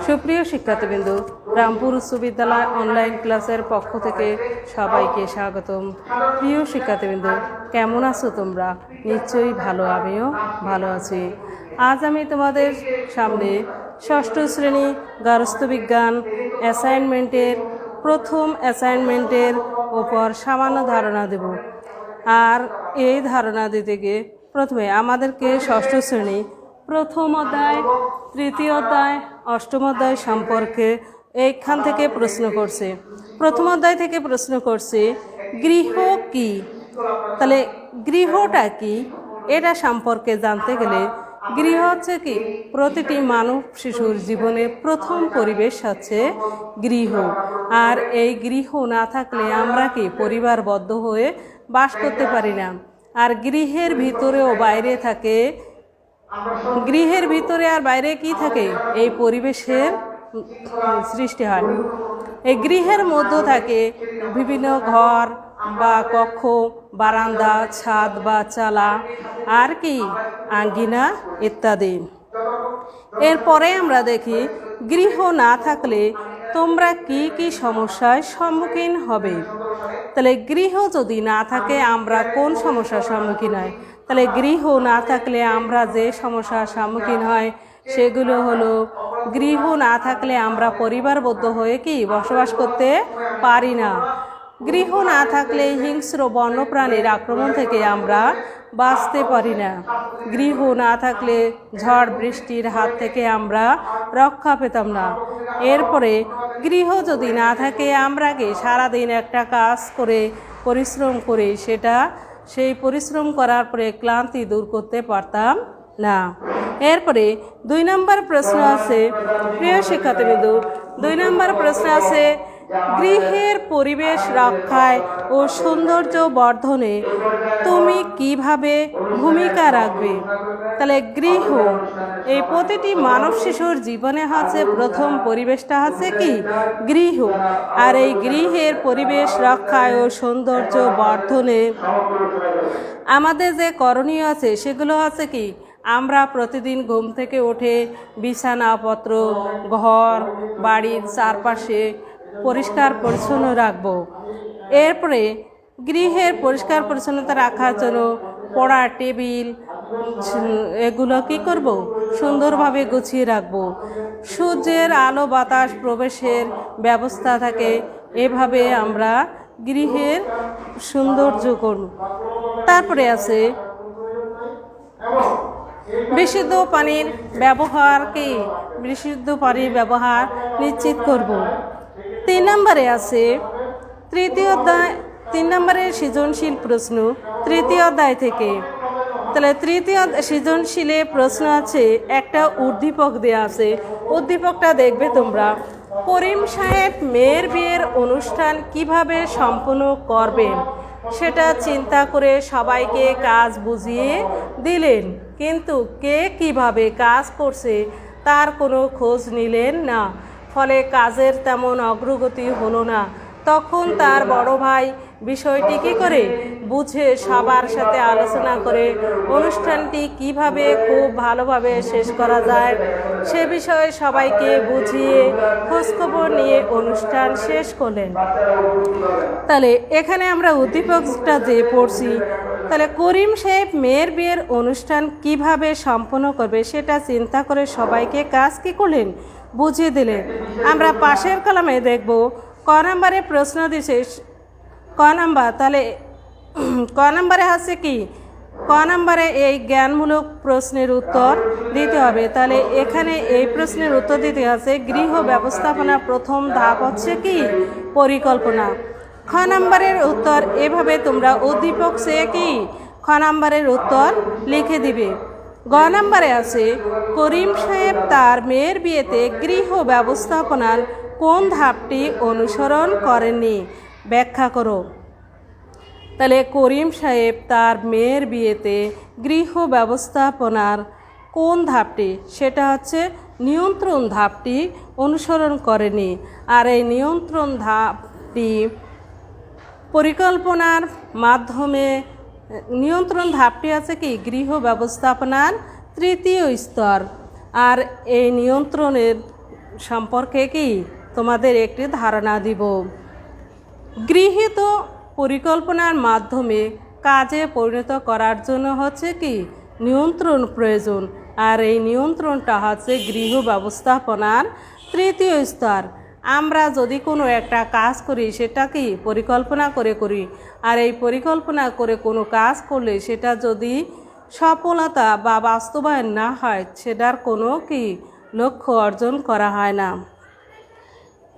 সুপ্রিয় শিক্ষার্থীবৃন্দ, রামপুর উচ্চ বিদ্যালয় অনলাইন ক্লাসের পক্ষ থেকে সবাইকে স্বাগতম। প্রিয় শিক্ষার্থীবৃন্দ, কেমন আছো তোমরা? নিশ্চয়ই ভালো, আমিও ভালো আছি। আজ আমি তোমাদের সামনে ষষ্ঠ শ্রেণী গার্হস্থ্য বিজ্ঞান প্রথম অ্যাসাইনমেন্টের ওপর সামান্য ধারণা দেব। আর এই ধারণা দিতে গিয়ে প্রথমে আমাদেরকে ষষ্ঠ শ্রেণী প্রথম অধ্যায়, তৃতীয় অধ্যায়, অষ্টম অধ্যায় সম্পর্কে এইখান থেকে প্রশ্ন করছে। প্রথম অধ্যায় থেকে প্রশ্ন করছে গৃহ কি। তাহলে গৃহটা কি এটা সম্পর্কে জানতে গেলে গৃহ হচ্ছে কি, প্রতিটি মানব শিশুর জীবনে প্রথম পরিবেশ হচ্ছে গৃহ। আর এই গৃহ না থাকলে আমরা কি পরিবারবদ্ধ হয়ে বাস করতে পারি না। আর গৃহের ভিতরে ও বাইরে থাকে, গৃহের ভিতরে আর বাইরে কি থাকে, এই পরিবেশের সৃষ্টি হয়। এই গৃহের মধ্যে থাকে বিভিন্ন ঘর বা কক্ষ, বারান্দা, ছাদ বা চালা, আর কি আঙ্গিনা ইত্যাদি। এরপরে আমরা দেখি গৃহ না থাকলে তোমরা কি কি সমস্যার সম্মুখীন হবে। তাহলে গৃহ যদি না থাকে আমরা কোন সমস্যার সম্মুখীন হয়? তাহলে গৃহ না থাকলে আমরা যে সমস্যার সম্মুখীন হয় সেগুলো হলো, গৃহ না থাকলে আমরা পরিবারবদ্ধ হয়ে কি বসবাস করতে পারি না। গৃহ না থাকলে হিংস্র বন্যপ্রাণীর আক্রমণ থেকে আমরা বাঁচতে পারি না। গৃহ না থাকলে ঝড় বৃষ্টির হাত থেকে আমরা রক্ষা পেতাম না। এরপরে গৃহ যদি না থাকে আমরা কি সারাদিন একটা কাজ করে পরিশ্রম করে সেই পরিশ্রম করার পরে ক্লান্তি দূর করতে পারতাম না। এরপরে 2 নম্বর প্রশ্ন আছে, প্রিয় শিক্ষার্থীবৃন্দ, 2 নম্বর প্রশ্ন আছে গৃহের পরিবেশ রক্ষায় ও সৌন্দর্য বর্ধনে তুমি কিভাবে ভূমিকা রাখবে। তাহলে গৃহ, এই প্রতিটি মানব শিশুর জীবনে হচ্ছে প্রথম পরিবেশটা হচ্ছে কি গৃহ। আর এই গৃহের পরিবেশ রক্ষায় ও সৌন্দর্য বর্ধনে আমাদের যে করণীয় আছে সেগুলো হচ্ছে কি, আমরা প্রতিদিন ঘুম থেকে উঠে বিছানাপত্র, ঘর বাড়ির চারপাশে পরিষ্কার পরিচ্ছন্ন রাখব। এরপরে গৃহের পরিষ্কার পরিচ্ছন্নতা রাখার জন্য পড়ার টেবিল এগুলো কি করব, সুন্দরভাবে গুছিয়ে রাখব। সূর্যের আলো বাতাস প্রবেশের ব্যবস্থা থাকে, এভাবে আমরা গৃহের সৌন্দর্য করব। তারপরে আছে বিশুদ্ধ পানির ব্যবহারকে, বিশুদ্ধ পানির ব্যবহার নিশ্চিত করব। 3 নম্বরে আছে 3 নম্বরের সৃজনশীল প্রশ্ন তৃতীয় অধ্যায় থেকে। তাহলে তৃতীয় সৃজনশীলে প্রশ্ন আছে, একটা উদ্দীপক দেওয়া আছে, উদ্দীপকটা দেখবে তোমরা। করিম সাহেব মেয়ের বিয়ের অনুষ্ঠান কিভাবে সম্পন্ন করবেন সেটা চিন্তা করে সবাইকে কাজ বুঝিয়ে দিলেন, কিন্তু কে কিভাবে কাজ করছে তার কোনো খোঁজ নিলেন না। ফলে কাজের তেমন অগ্রগতি হলো না। তখন তার বড় ভাই বিষয়টি কী করে বুঝে সবার সাথে আলোচনা করে অনুষ্ঠানটি কিভাবে খুব ভালোভাবে শেষ করা যায় সে বিষয়ে সবাইকে বুঝিয়ে খোঁজখবর নিয়ে অনুষ্ঠান শেষ করলেন। তাহলে এখানে আমরা উদ্দীপকটা যে পড়ছি, তাহলে করিম সাহেব মেয়ের বিয়ের অনুষ্ঠান কিভাবে সম্পন্ন করবে সেটা চিন্তা করে সবাইকে কাজ কি করলেন, বুঝিয়ে দিলেন। আমরা পাশের কলামে দেখব ক নম্বরে প্রশ্ন দিছে ক নম্বর। তাহলে ক নম্বরে আছে কি, ক নম্বরে এই জ্ঞানমূলক প্রশ্নের উত্তর দিতে হবে। তাহলে এখানে এই প্রশ্নের উত্তর দিতে আছে গৃহ ব্যবস্থাপনা প্রথম ধাপ হচ্ছে কি পরিকল্পনা। খ নম্বরের উত্তর এভাবে তোমরা উদ্দীপক সে কি খ নম্বরের উত্তর লিখে দিবে। গ নম্বরে আছে করিম সাহেব তার মেয়ের বিয়েতে গৃহ ব্যবস্থাপনার কোন ধাপটি অনুসরণ করেননি, ব্যাখ্যা করো। তাহলে করিম সাহেব তার মেয়ের বিয়েতে গৃহ ব্যবস্থাপনার কোন ধাপটি, সেটা হচ্ছে নিয়ন্ত্রণ ধাপটি অনুসরণ করেনি। আর এই নিয়ন্ত্রণ ধাপটি পরিকল্পনার মাধ্যমে, নিয়ন্ত্রণ ধাপটি আছে কি গৃহ ব্যবস্থাপনার তৃতীয় স্তর। আর এই নিয়ন্ত্রণের সম্পর্কে কি তোমাদের একটি ধারণা দিব। গৃহীত পরিকল্পনার মাধ্যমে কাজে পরিণত করার জন্য হচ্ছে কি নিয়ন্ত্রণ প্রয়োজন। আর এই নিয়ন্ত্রণটা হচ্ছে গৃহ ব্যবস্থাপনার তৃতীয় স্তর। আমরা যদি কোনো একটা কাজ করি সেটা কি পরিকল্পনা করে করি, আর এই পরিকল্পনা করে কোনো কাজ করলে সেটা যদি সফলতা বা বাস্তবায়ন না হয় সেটার কোনো কি লক্ষ্য অর্জন করা হয় না।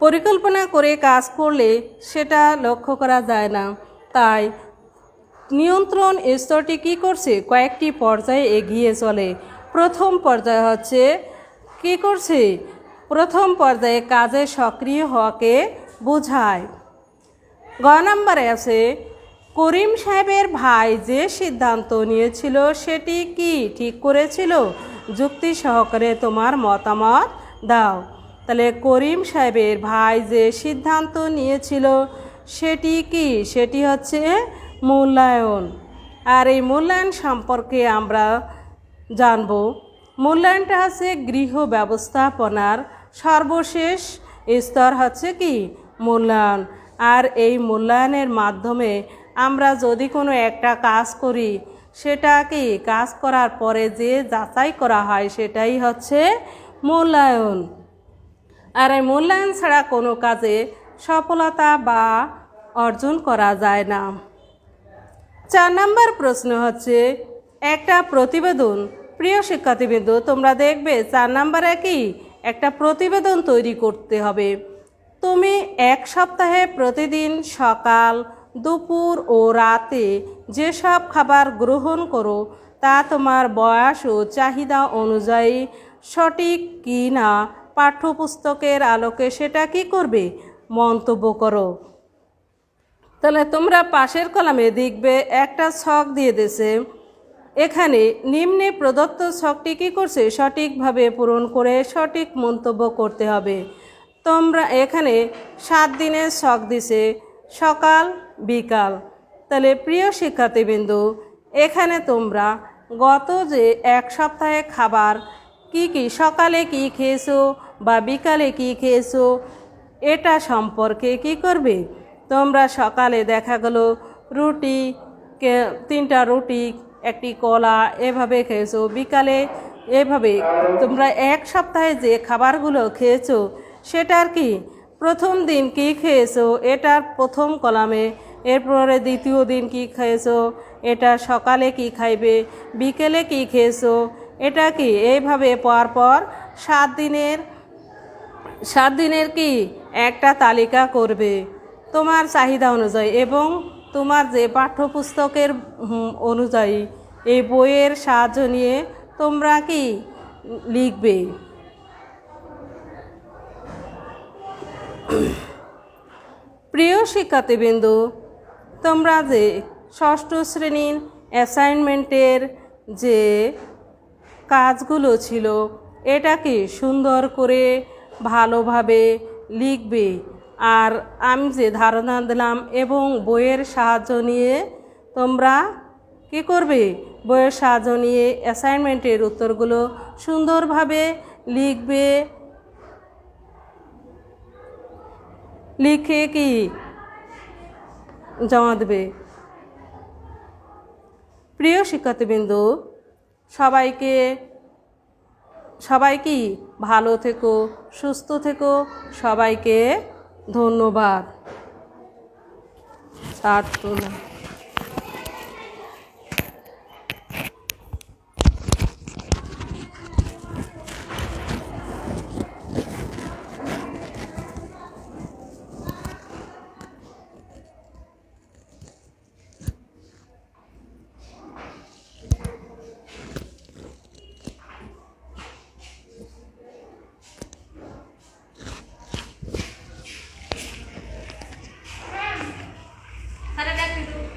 পরিকল্পনা করে কাজ করলে সেটা লক্ষ্য করা যায় না। তাই নিয়ন্ত্রণ স্তরটি কী করছে, কয়েকটি পর্যায়ে এগিয়ে চলে। প্রথম পর্যায়ে হচ্ছে কী করছে, প্রথম পর্যায়ে কাজে সক্রিয় হওয়াকে বোঝায়। গ নম্বরে আছে করিম সাহেবের ভাই যে সিদ্ধান্ত নিয়েছিল সেটি কি ঠিক করেছিল, যুক্তি সহকারে তোমার মতামত দাও। তাহলে করিম সাহেবের ভাই যে সিদ্ধান্ত নিয়েছিল সেটি কি, সেটি হচ্ছে মূল্যায়ন। আর এই মূল্যায়ন সম্পর্কে আমরা জানব। মূল্যায়নটা হচ্ছে গৃহ ব্যবস্থাপনার সর্বশেষ স্তর হচ্ছে কি মূল্যায়ন। আর এই মূল্যায়নের মাধ্যমে আমরা যদি কোনো একটা কাজ করি সেটা কি কাজ করার পরে যে যাচাই করা হয় সেটাই হচ্ছে মূল্যায়ন। আর এই মূল্যায়ন ছাড়া কোনো কাজে সফলতা বা অর্জন করা যায় না। 4 নম্বর প্রশ্ন হচ্ছে একটা প্রতিবেদন। প্রিয় শিক্ষার্থীবৃন্দ, তোমরা দেখবে 4 নম্বরে কি একটা প্রতিবেদন তৈরি করতে হবে। তুমি এক সপ্তাহে প্রতিদিন সকাল, দুপুর ও রাতে যেসব খাবার গ্রহণ করো তা তোমার বয়স ও চাহিদা অনুযায়ী সঠিক কি না পাঠ্যপুস্তকের আলোকে সেটা কি করবে, মন্তব্য করো। তাহলে তোমরা পাশের কলামে দেখবে একটা ছক দিয়ে দিয়েছে। এখানে নিম্নে প্রদত্ত ছকটি কী করছে, সঠিকভাবে পূরণ করে সঠিক মন্তব্য করতে হবে। তোমরা এখানে 7 দিনের ছক দিছে, সকাল বিকাল। তাহলে প্রিয় শিক্ষার্থীবৃন্দ, এখানে তোমরা গত যে এক সপ্তাহে খাবার কি কি, সকালে কি খেয়েছো বা বিকালে কি খেয়েছো এটা সম্পর্কে কি করবে। তোমরা সকালে দেখা গেল রুটি, 3টা রুটি, একটি কলা এভাবে খেয়েছো, বিকালে এভাবে। তোমরা এক সপ্তাহে যে খাবারগুলো খেয়েছো সেটার কি প্রথম দিন কি খেয়েছো এটার প্রথম কলামে, এরপরে দ্বিতীয় দিন কি খেয়েছো এটা সকালে কি খাইবে, বিকেলে কি খেয়েছো এটা কি, এইভাবে পর 7 দিনের কি একটা তালিকা করবে তোমার চাহিদা অনুযায়ী এবং তোমার যে পাঠ্যপুস্তকের অনুযায়ী এই বইয়ের সাহায্য নিয়ে তোমরা কি লিখবে। প্রিয় শিক্ষার্থীবৃন্দ, তোমরা যে 6ষ্ঠ শ্রেণীর অ্যাসাইনমেন্টের যে কাজগুলো ছিল এটাকে সুন্দর করে ভালোভাবে লিখবে। আর আমি যে ধারণা দিলাম এবং বইয়ের সাহায্য নিয়ে তোমরা কি করবে, বইয়ের সাহায্য নিয়ে অ্যাসাইনমেন্টের উত্তরগুলো সুন্দরভাবে লিখবে, লিখে কি জমা দেবে। প্রিয় শিক্ষার্থীবৃন্দ, সবাই কি ভালো থেকো, সুস্থ থেকো, সবাইকে ধন্যবাদ। Sana dah gitu.